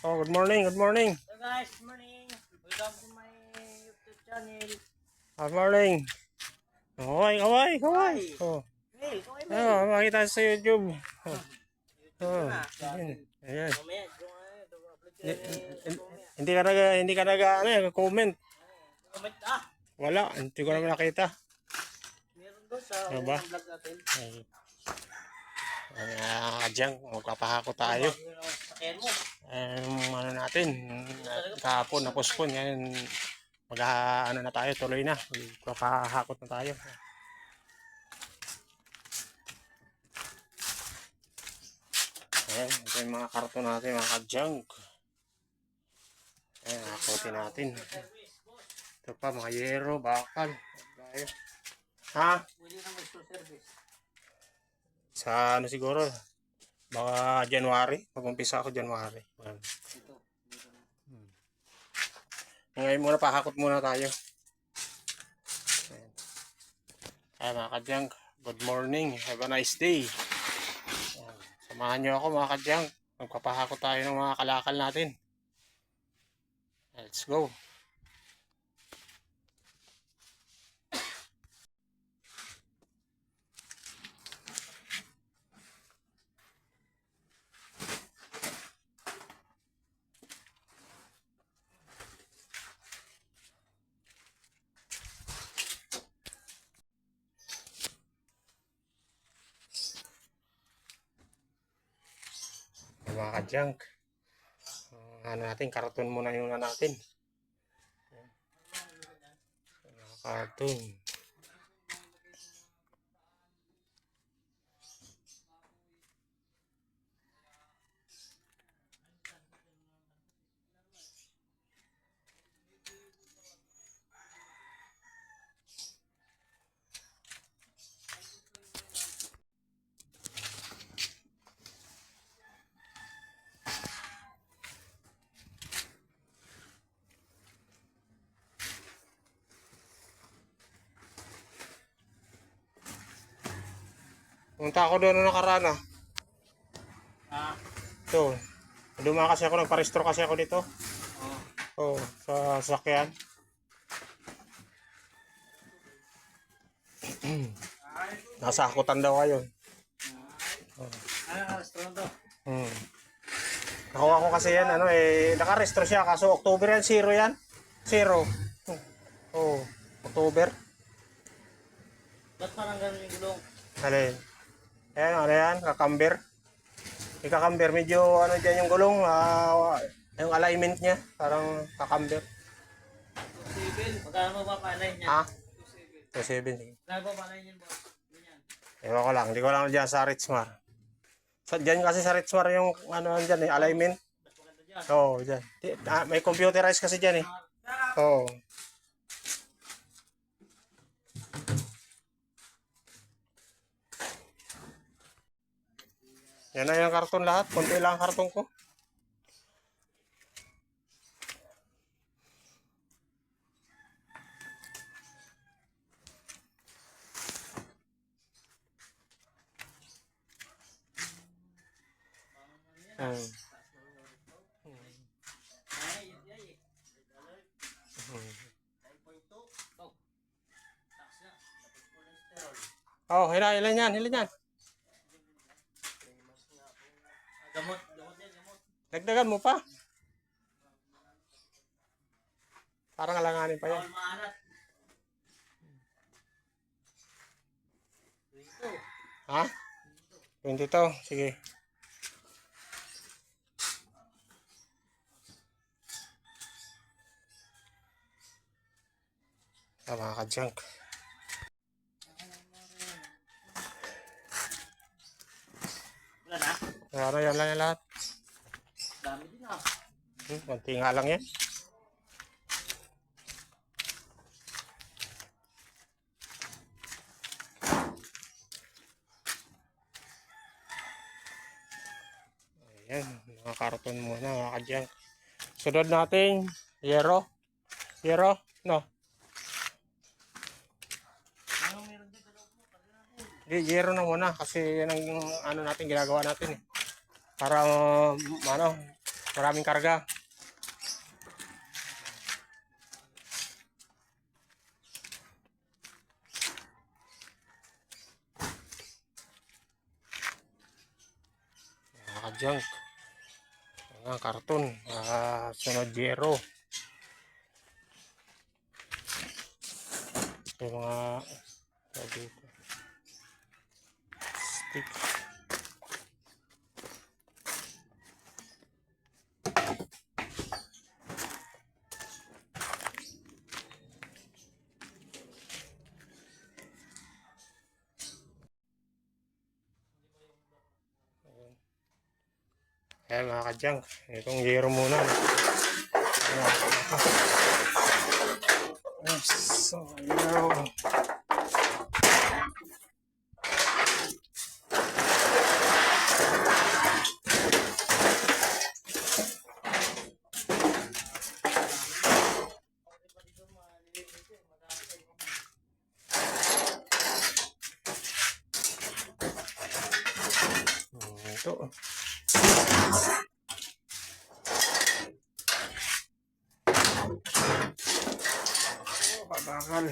Oh, good morning, good morning. Hello guys, good morning. Welcome to my YouTube channel. Good morning. Kaway, kaway, kaway. Kaway. Oh, Mail, kaway mail. oh, makita sa YouTube. Oh, YouTube ko oh, na. ayan, ayan. Mamaya, upload ko Hindi, na mamaya. hindi ka comment. Comment ah. Wala, hindi ko naman nakita. Meron doon sa Ano ba? unang vlog natin. Diyan, magpapahako tayo. Sakyan mo. Ano natin, kahapon, napospon. Ngayon, ano na tayo, tuloy na. Magpapahakot na tayo. Ayan, ito yung mga karton natin, mga ka-junk. Ayan, hakotin natin. Ito pa, mga yero, bakal. Ha? Pwede na mag-service. Sa ano siguro? Baka January. Pag-umpisa ako January. Ito. Ngayon muna, pahakot muna tayo. Ayan, mga ka-junk. Good morning. Have a nice day. Ayan. Samahan nyo ako, mga ka-junk. Magpapahakot tayo ng mga kalakal natin. Let's go. Mga ka-junk. Ano natin, karton muna yung natin. Karton. Punta ako doon na nakaraan ah. Ah. Ito. Duma kasi ako, nagparestro kasi ako dito. Oh. Oh, sa sasakyan. Nasa hakutan daw kayo. Ano, restaurant to? Nakuha ko kasi yan, nakarestro siya. Kaso October yan, zero yan. Zero. Oh, October. Ba't parang ganun yung gulong? Alin? Ayan, ano yan, kakamber. Kakamber, medyo ano dyan yung gulong, yung alignment niya, parang kakamber. 2.7. Magkano ba pa-align niya? Ha? 2.7. 2.7, sige. Magkano ba pa-align yan, boss? Ganyan. Ewan ko lang, hindi ko lang dyan sa Richmar. Dyan kasi sa Richmar yung ano dyan alignment. Mas maganda dyan. Oo, dyan. May computerized kasi dyan Oo. Yan na yung karton lahat. Kunti lang ang karton ko. Oh, ilan yan, ilan yan. Gamot yan, gamot. Dagdagan mo pa. Parang alanganin pa yan. Bawal maalat. Dito. Ha? 22, sige. Mga ka-junk. Wala na? Ano yan lang yan lahat. Dami din ah. Konti nga lang yan. Ayan, mga karton muna mga ka-junk. Sunod natin, yero. Yero, no? Ano meron dyan sa loob mo? Hindi, yero na muna kasi yan ang ano natin, ginagawa natin eh. Para, ano, Maraming karga. Mga junk. Mga karton. Sunod yero. Yung mga dito. Stick. Ayan mga ka-junk. Itong yero muna. So, yero. Ito. Bakal.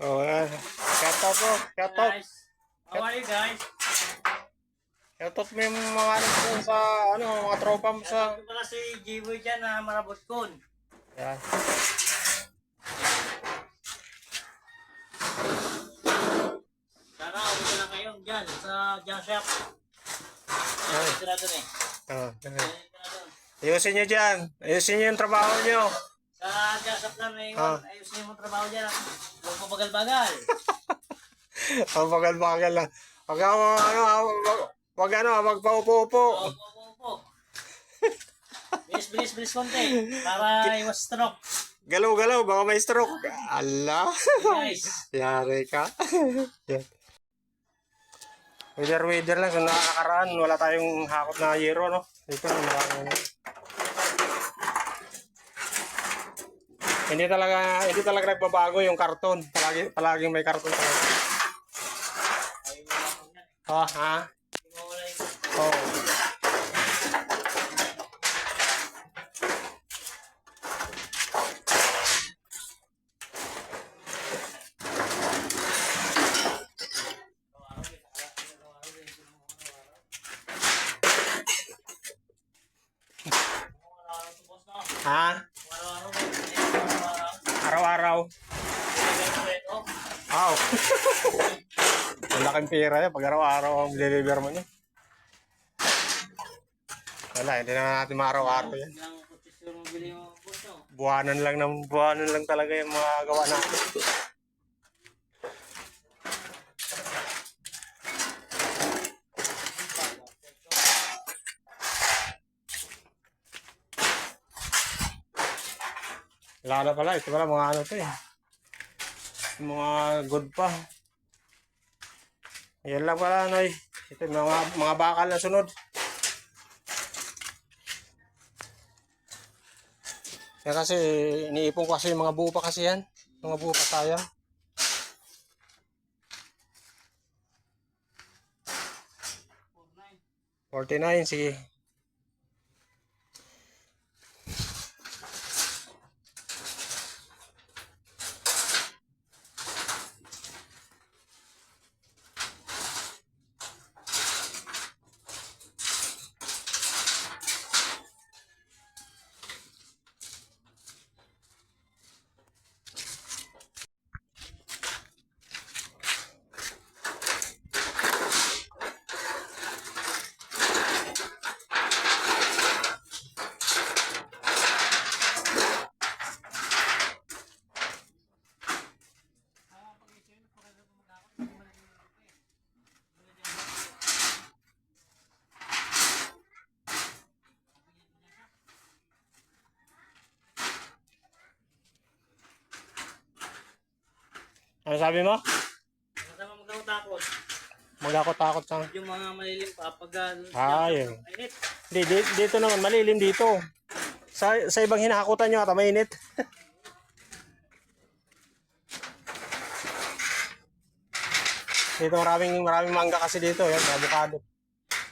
Oh, shout out po. Shout out. Guys, how are you guys? Shout out mo yung mga ano po sa ano, mga tropa mo sa... Ito pala si Jiboy dyan na marabot kon. Yan. Sana uwi na lang kayo dyan sa junk shop. Ay. Ito na dun eh. Oh, Ito na dun. ayusin nyo dyan. Ayusin nyo yung trabaho nyo. Sa junk shop lang na Ah. ayusin yung trabaho dyan. Huwag pa bagal-bagal. Ang bagal-bagal lang. Wag ako, magpaupo-upo. Opo. Bilis konti para iwas stroke. Galaw-galaw, baka may stroke. Ala. Guys, Yari ka. Yan. Weather lang. So, nakakaraan, wala tayong hakot na yero, no? Dito, marami. Hindi talaga nagbabago yung karton. Palaging may karton talaga. ayun mo lang yan. Oh, ha? Hindi mo wala yung... Oh. Ha? Araw-araw. Wow. Ang laking pera yan. Pag araw-araw ang deliver mo niya. Wala, hindi na natin maaraw-araw yan. Buwanan lang talaga yung mga gawa natin. Wala na pala. Ito pala mga ano to eh. Mga good pa. Yan lang pala, Noy. Ito mga bakal na sunod. Kaya kasi iniipon ko kasi yung mga buo pa kasi yan. Mga buo pa sayang. 49, sige. Ano sabi mo? Kasama magkatakot. Magkakot-takot sa... Yung mga malilim pa pag Yun. init. Hindi, dito naman, malilim dito. Sa ibang hinahakutan nyo ata, mainit. Dito maraming mangga kasi dito, yan, avocado.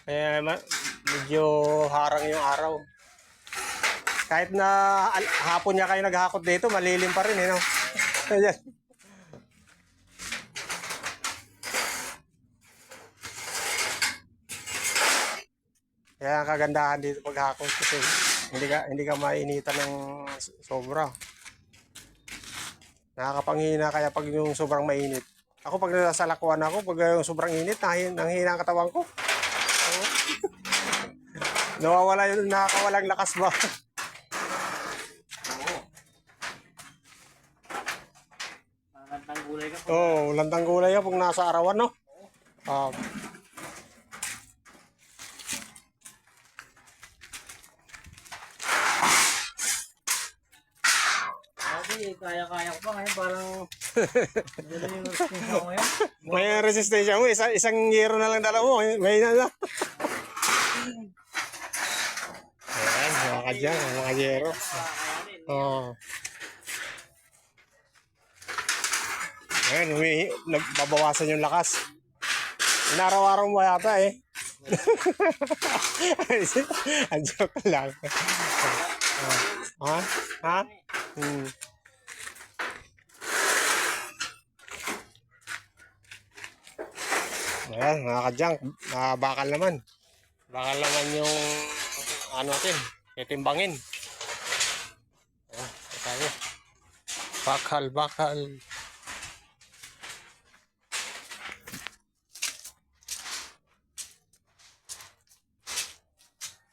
Kaya medyo harang yung araw. Kahit na hapon niya kayo naghakot dito, malilim pa rin, no? Ayan. Kaya ang kagandahan dito paghakot kasi hindi ka mainitan ng sobra. Nakakapanghina kaya pag yung sobrang mainit. Ako pag nasa lakuan ako, pag yung sobrang init, nanghina ang katawan ko. Oo. Nakakawalang lakas ba? Oo. Lantang gulay ka pa. Oo, lantang gulay yan pag nasa arawan, no? Kasi kaya-kaya ko pa ngayon parang gano'n yung resistance ko ngayon. May resistensya mo, isang yero na lang dala mo, may na. Ayan, mga kadyang, mga yero. Kakayanin. Oo. Ayan, nagbabawasan yung lakas. Inaraw-araw mo yata eh. Ang joke lang. Ha? Ha? Ayan, mga kadyang, bakal naman. Bakal naman yung ano natin, titimbangin. Ayan, tayo. Bakal.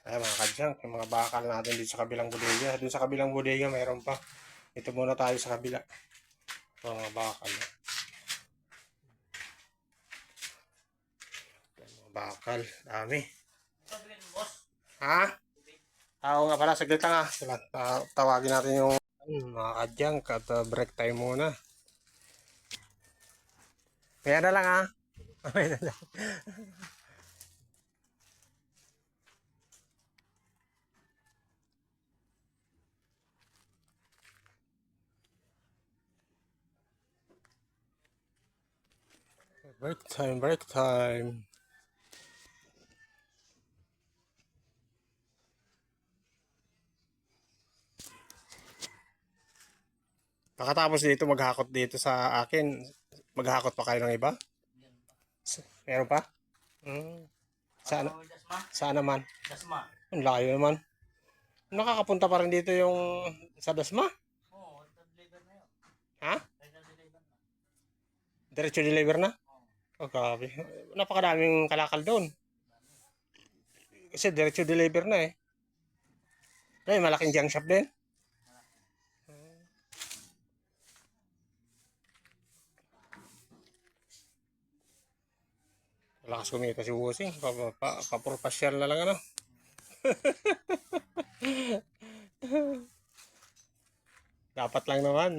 Ayan mga kadyang, yung mga bakal natin dito sa kabilang bodega. Doon sa kabilang bodega mayroon pa. Ito muna tayo sa kabila. Ito mga bakal. Ayan, mga bakal, dami. Sabihin mo, boss. Ha? Oo nga pala, saglit lang ha. Tawagin natin yung mga kadyang at break time muna. Kaya na lang ha. Kaya na lang. Break time. Pagkatapos dito maghakot dito sa akin, maghakot pa kayo ng iba? Meron pa? Saan? Dasma? Saan naman? Dasma. Ang layo naman. Nakakapunta pa rin dito yung sa Dasma? Oo, deliver na yun. Ha? Deliver na. Diretso deliver na? Oh, grabe. Napakadaming kalakal doon. Kasi diretso deliver na eh. Ay, malaking junk shop din. Lakas kumita si Wusing. Papurpasyal na lang ano. Dapat lang naman.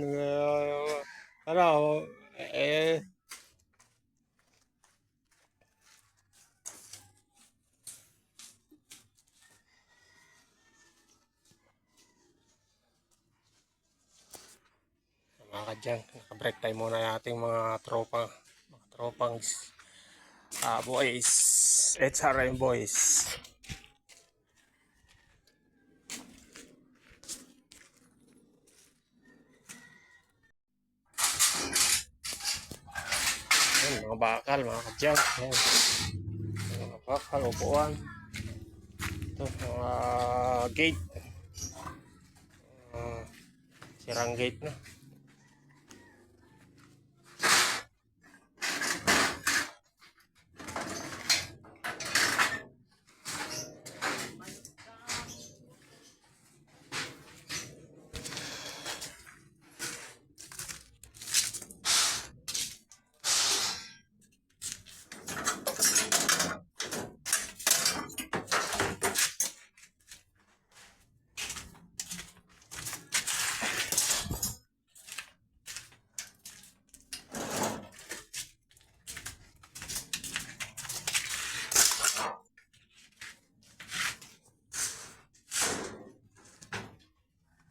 Ano, mga kadyang, naka-break time muna nating mga tropang boys, HRM boys. Ayan, mga bakal, mga kadyang. Ayan. Mga bakal, upuan. Ito, mga gate. Sirang gate na.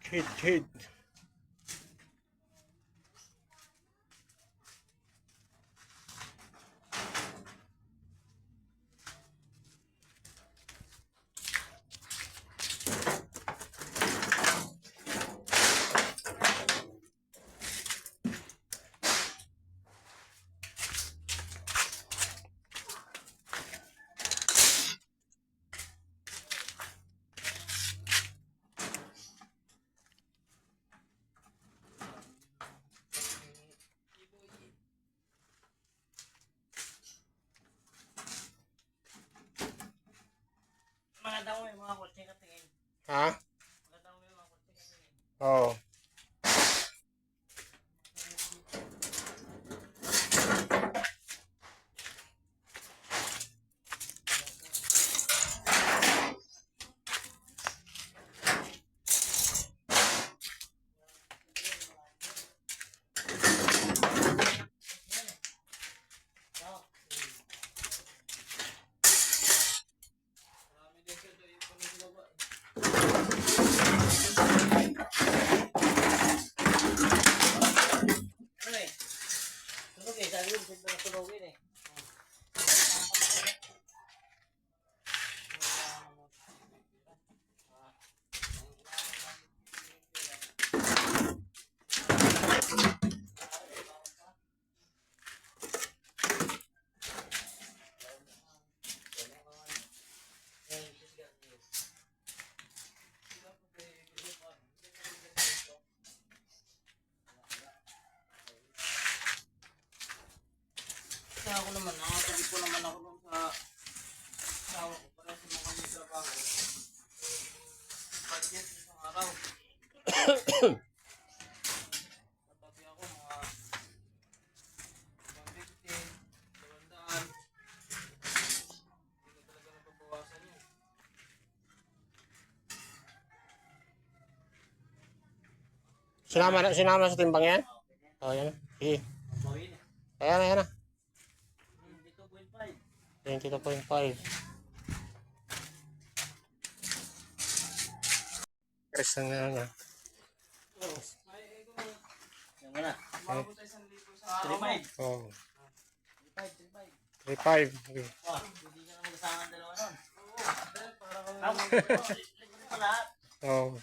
Head. Mga daw may mga kotse ka tingin. Ha? Mga daw may mga kotse ka tingin. Oo. Ano eh? Sunog eh. Sabi yun, siyempre na sunogin eh. Kaya ako naman, nakatabi ko naman ako nung sa asawa ko. Para sa mga kami trabaho. Budget isang araw. Katabi ako mga 150, 200. Hindi ko talaga nababawasan yun. Sinama sa timbang yan? Okay na. Oo, yan. Sige. Bawin eh. Ayan na. 22.5. 22.5. Press na nga niya. Yan mo na. 3.5. Oo. 3.5. 3.5. Okay. Oh, hindi ka na magkasama ang dalawa nun. Oo. Ito lahat. Oo.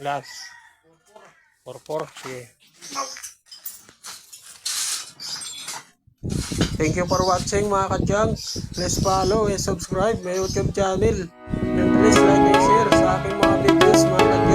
Last. 4-4. Sige. Thank you for watching mga kadyang. Please follow and subscribe my YouTube channel. And please like and share sa aking mga videos mga kadyang.